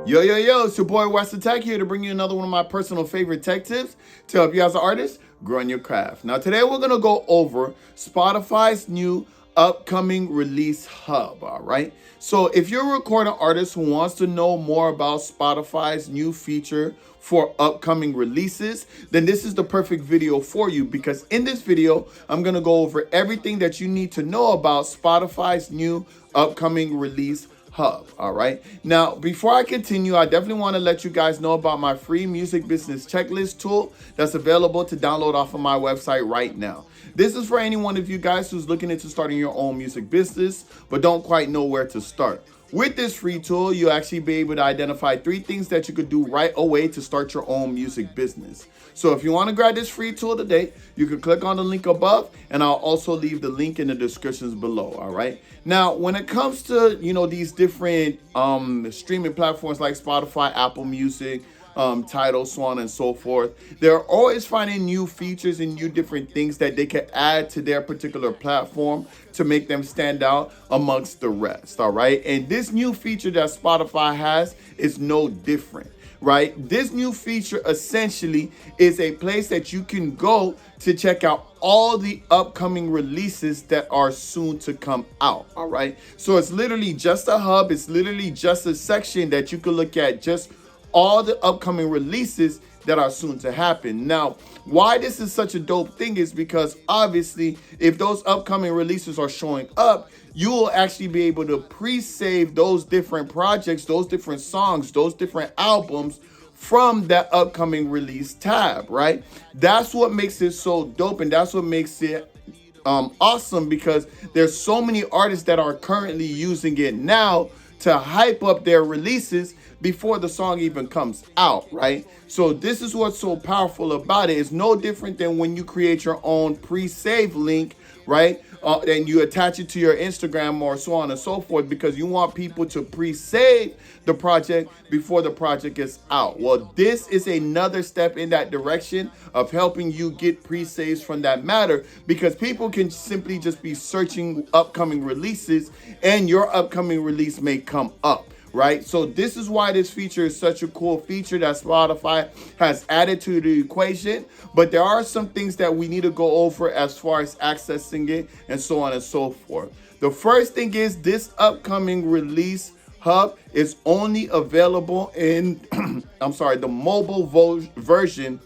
Yo, it's your boy WesTheTech here to bring you another one of my personal favorite tech tips to help you as an artist grow in your craft. Now, today we're going to go over Spotify's new upcoming release hub, all right? So if you're a recording artist who wants to know more about Spotify's new feature for upcoming releases, then this is the perfect video for you, because in this video, I'm going to go over everything that you need to know about Spotify's new upcoming release hub. All right. Now, before I continue, I definitely want to let you guys know about my free music business checklist tool that's available to download off of my website right now. This is for any one of you guys who's looking into starting your own music business, but don't quite know where to start. With this free tool, you'll actually be able to identify 3 things that you could do right away to start your own music business. So if you want to grab this free tool today, you can click on the link above, and I'll also leave the link in the descriptions below. All right. Now, when it comes to, these different streaming platforms like Spotify, Apple Music, Tidal, so on and so forth, they're always finding new features and new different things that they can add to their particular platform to make them stand out amongst the rest. All right. And this new feature that Spotify has is no different. Right? This new feature essentially is a place that you can go to check out all the upcoming releases that are soon to come out. All right. So it's literally just a hub. It's literally just a section that you can look at just all the upcoming releases that are soon to happen. Now, why this is such a dope thing is because obviously if those upcoming releases are showing up, you will actually be able to pre-save those different projects, those different songs, those different albums from that upcoming release tab, right? That's what makes it so dope, and that's what makes it awesome, because there's so many artists that are currently using it now to hype up their releases before the song even comes out, right? So this is what's so powerful about it. It's no different than when you create your own pre-save link, right? And you attach it to your Instagram or so on and so forth, because you want people to pre-save the project before the project is out. Well, this is another step in that direction of helping you get pre-saves from that matter, because people can simply just be searching upcoming releases and your upcoming release may come up. Right? So this is why this feature is such a cool feature that Spotify has added to the equation. But there are some things that we need to go over as far as accessing it and so on and so forth. The first thing is this upcoming release hub is only available in, the mobile version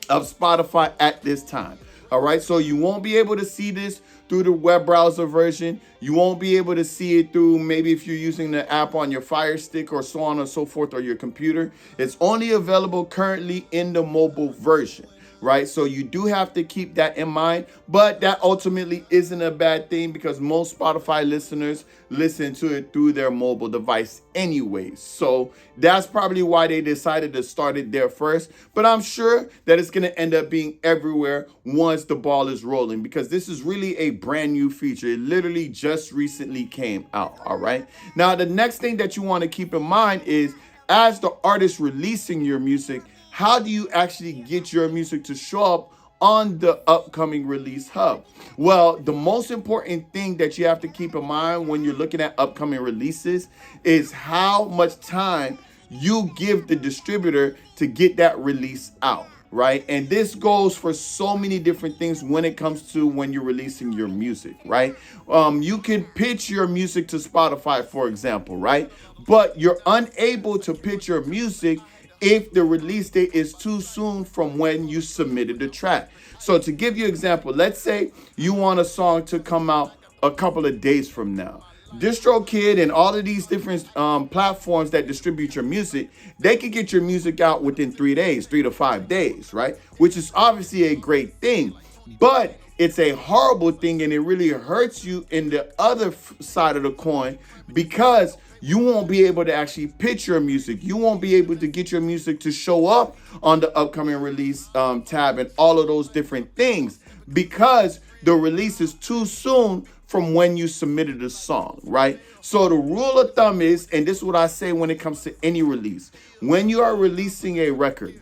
of Spotify at this time. All right, so you won't be able to see this through the web browser version. You won't be able to see it through maybe if you're using the app on your Fire Stick or so on and so forth, or your computer. It's only available currently in the mobile version, right? So you do have to keep that in mind, but that ultimately isn't a bad thing, because most Spotify listeners listen to it through their mobile device anyways. So that's probably why they decided to start it there first, but I'm sure that it's going to end up being everywhere once the ball is rolling, because this is really a brand new feature. It literally just recently came out. All right. Now, the next thing that you want to keep in mind is, as the artist releasing your music, how do you actually get your music to show up on the upcoming release hub? Well, the most important thing that you have to keep in mind when you're looking at upcoming releases is how much time you give the distributor to get that release out, right? And this goes for so many different things when it comes to when you're releasing your music, right? You can pitch your music to Spotify, for example, right? But you're unable to pitch your music if the release date is too soon from when you submitted the track. So to give you an example, let's say you want a song to come out a couple of days from now. DistroKid and all of these different platforms that distribute your music, they can get your music out within 3 days, 3 to 5 days, right? Which is obviously a great thing, but it's a horrible thing, and it really hurts you in the other side of the coin, because you won't be able to actually pitch your music. You won't be able to get your music to show up on the upcoming release tab and all of those different things, because the release is too soon from when you submitted the song, right? So the rule of thumb is, and this is what I say when it comes to any release, when you are releasing a record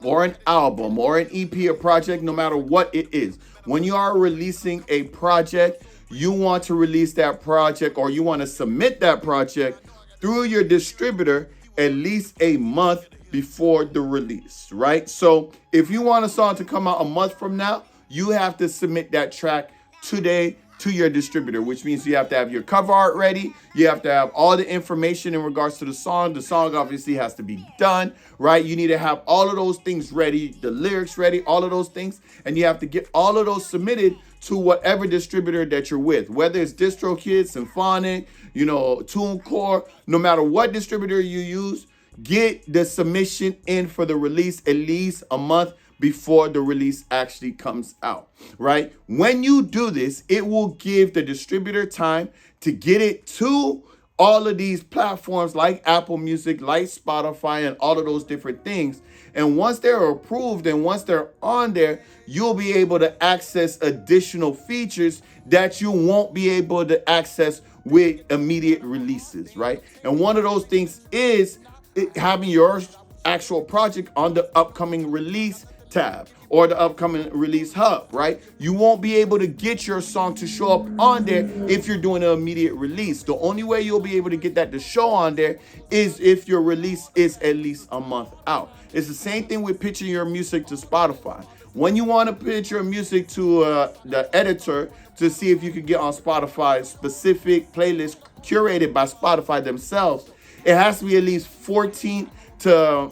or an album or an EP, a project, no matter what it is, when you are releasing a project, you want to release that project, or you want to submit that project through your distributor at least a month before the release, right? So if you want a song to come out a month from now, you have to submit that track today to your distributor, which means you have to have your cover art ready. You have to have all the information in regards to the song. The song obviously has to be done, right? You need to have all of those things ready, the lyrics ready, all of those things. And you have to get all of those submitted to whatever distributor that you're with, whether it's DistroKid, Symphonic, TuneCore, no matter what distributor you use, get the submission in for the release at least a month before the release actually comes out, right? When you do this, it will give the distributor time to get it to all of these platforms like Apple Music, like Spotify, and all of those different things. And once they're approved and once they're on there, you'll be able to access additional features that you won't be able to access with immediate releases, right? And one of those things is having your actual project on the upcoming release tab or the upcoming release hub, right? You won't be able to get your song to show up on there if you're doing an immediate release. The only way you'll be able to get that to show on there is if your release is at least a month out. It's the same thing with pitching your music to Spotify. When you want to pitch your music to the editor to see if you can get on Spotify specific playlist curated by Spotify themselves, it has to be at least 14 to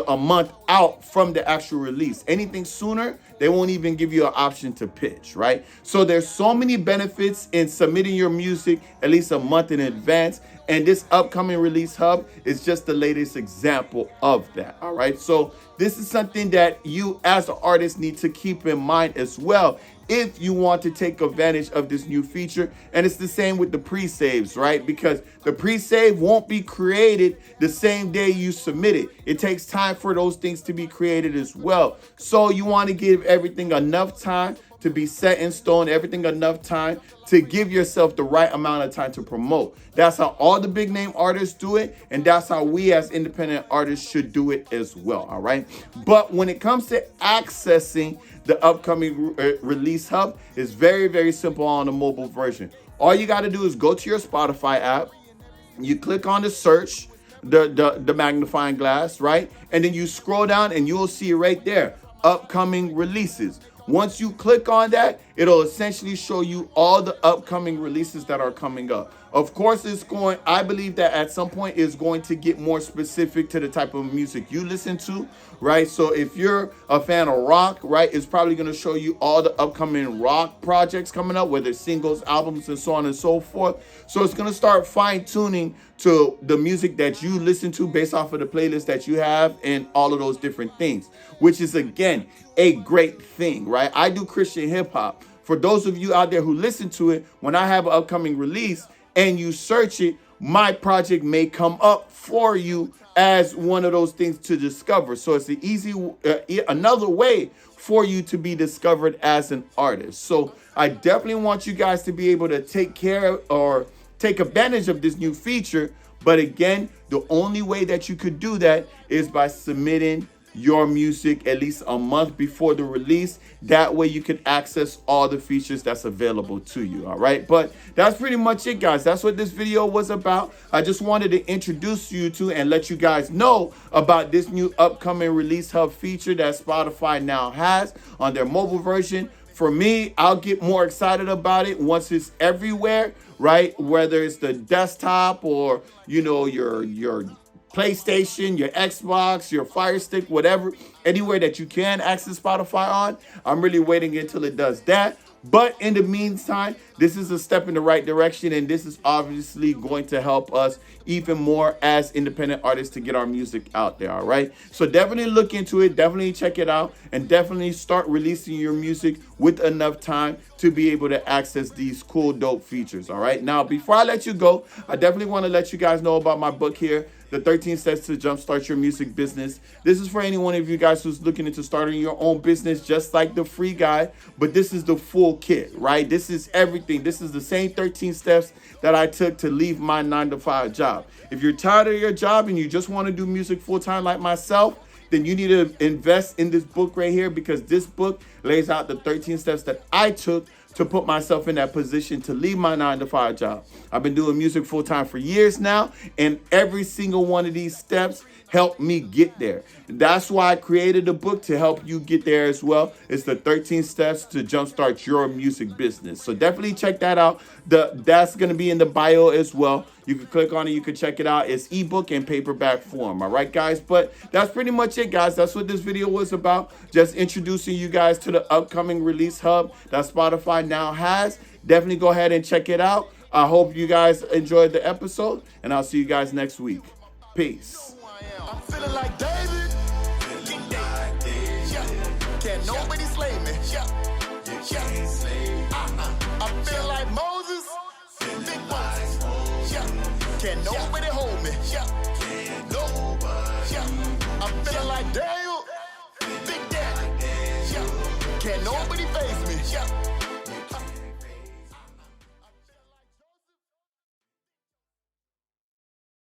a month out from the actual release. Anything sooner, they won't even give you an option to pitch, right? So there's so many benefits in submitting your music at least a month in advance. And this upcoming release hub is just the latest example of that, all right? So this is something that you as an artist need to keep in mind as well if you want to take advantage of this new feature. And it's the same with the pre-saves, right? Because the pre-save won't be created the same day you submit it. It takes time for those things to be created as well. So you want to give everything enough time to be set in stone, everything enough time to give yourself the right amount of time to promote. That's how all the big name artists do it, and that's how we as independent artists should do it as well, all right? But when it comes to accessing the upcoming release hub, it's very, very simple on the mobile version. All you got to do is go to your Spotify app, you click on the search, the magnifying glass, right? And then you scroll down and you'll see right there, upcoming releases. Once you click on that, it'll essentially show you all the upcoming releases that are coming up. Of course, I believe that at some point it's going to get more specific to the type of music you listen to, right? So if you're a fan of rock, right, it's probably going to show you all the upcoming rock projects coming up, whether it's singles, albums, and so on and so forth. So it's going to start fine tuning to the music that you listen to based off of the playlist that you have and all of those different things, which is, again, a great thing, right? I do Christian hip hop. For those of you out there who listen to it, when I have an upcoming release and you search it, my project may come up for you as one of those things to discover. So it's another way for you to be discovered as an artist. So I definitely want you guys to be able to take advantage of this new feature. But again, the only way that you could do that is by submitting your music at least a month before the release. That way you can access all the features that's available to you, all right? But that's pretty much it, guys. That's what this video was about. I just wanted to introduce you to and let you guys know about this new upcoming release hub feature that Spotify now has on their mobile version. For me, I'll get more excited about it once it's everywhere, right? Whether it's the desktop or, your PlayStation, your Xbox, your Fire Stick, whatever, anywhere that you can access Spotify on. I'm really waiting until it does that. But in the meantime, this is a step in the right direction, and this is obviously going to help us even more as independent artists to get our music out there, all right? So definitely look into it, definitely check it out, and definitely start releasing your music with enough time to be able to access these cool, dope features, all right? Now, before I let you go, I definitely want to let you guys know about my book here, The 13 Steps to Jumpstart Your Music Business. This is for any one of you guys who's looking into starting your own business, just like the free guide, but this is the full kit, right? This is everything. This is the same 13 steps that I took to leave my 9-to-5 job. If you're tired of your job and you just want to do music full-time like myself, then you need to invest in this book right here, because this book lays out the 13 steps that I took to put myself in that position to leave my 9-to-5 job. I've been doing music full time for years now, and every single one of these steps helped me get there. That's why I created a book to help you get there as well. It's the 13 steps to jumpstart your music business. So definitely check that out. That's going to be in the bio as well. You can click on it. You can check it out. It's ebook and paperback form. All right, guys. But that's pretty much it, guys. That's what this video was about. Just introducing you guys to the upcoming release hub that Spotify now has. Definitely go ahead and check it out. I hope you guys enjoyed the episode, and I'll see you guys next week. Peace. I'm feeling like David. Can't nobody slay me. I feel like Moses. Big Moses. Can't nobody hold me. I'm feeling like Daniel. Big Daddy. Can't nobody face me.